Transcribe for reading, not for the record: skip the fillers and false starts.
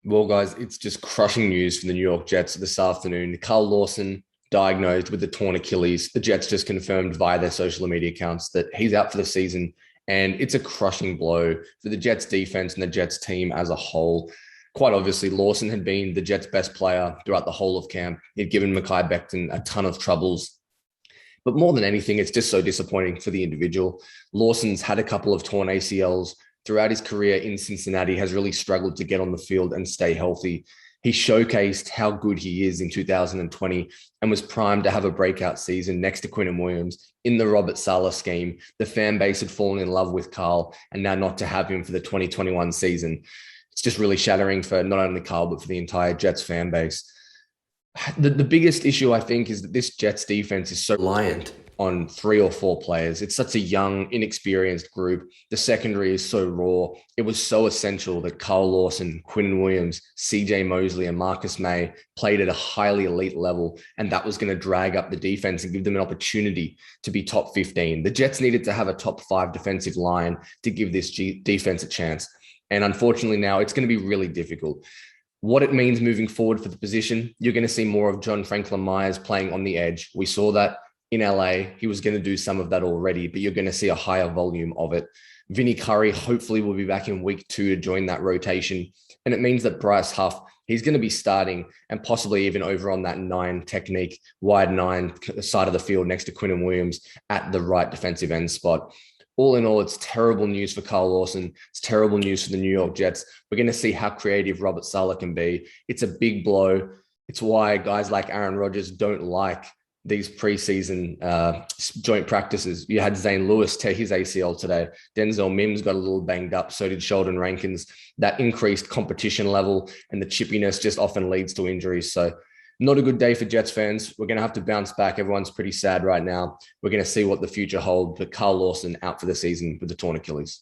Well, guys, it's just crushing news for the New York Jets this afternoon. Carl Lawson diagnosed with the torn Achilles. The Jets just confirmed via their social media accounts that he's out for the season. And it's a crushing blow for the Jets defense and the Jets team as a whole. Quite obviously, Lawson had been the Jets' best player throughout the whole of camp. He'd given Mekhi Becton a ton of troubles. But more than anything, it's just so disappointing for the individual. Lawson's had a couple of torn ACLs throughout his career in Cincinnati, has really struggled to get on the field and stay healthy. He showcased how good he is in 2020 and was primed to have a breakout season next to Quinn Williams in the Robert Saleh scheme. The fan base had fallen in love with Carl, and now not to have him for the 2021 season, it's just really shattering for not only Carl, but for the entire Jets fan base. The biggest issue, I think, is that this Jets defense is so reliant on three or four players. It's such a young, inexperienced group. The secondary is so raw. It was so essential that Carl Lawson, Quinn Williams, CJ Mosley, and Marcus May played at a highly elite level, and that was going to drag up the defense and give them an opportunity to be top 15. The Jets needed to have a top 5 defensive line to give this defense a chance. And unfortunately, now it's going to be really difficult. What it means moving forward for the position, you're going to see more of John Franklin Myers playing on the edge. We saw that in LA. He was going to do some of that already, but you're going to see a higher volume of it. Vinny Curry hopefully will be back in week 2 to join that rotation. And it means that Bryce Huff, he's going to be starting and possibly even over on that 9 technique, wide 9 side of the field next to Quinn Williams at the right defensive end spot. All in all, it's terrible news for Carl Lawson. It's terrible news for the New York Jets. We're going to see how creative Robert Saleh can be. It's a big blow. It's why guys like Aaron Rodgers don't like these preseason joint practices. You had Zane Lewis tear his ACL today. Denzel Mims got a little banged up. So did Sheldon Rankins. That increased competition level and the chippiness just often leads to injuries. So not a good day for Jets fans. We're going to have to bounce back. Everyone's pretty sad right now. We're going to see what the future holds. But Carl Lawson out for the season with the torn Achilles.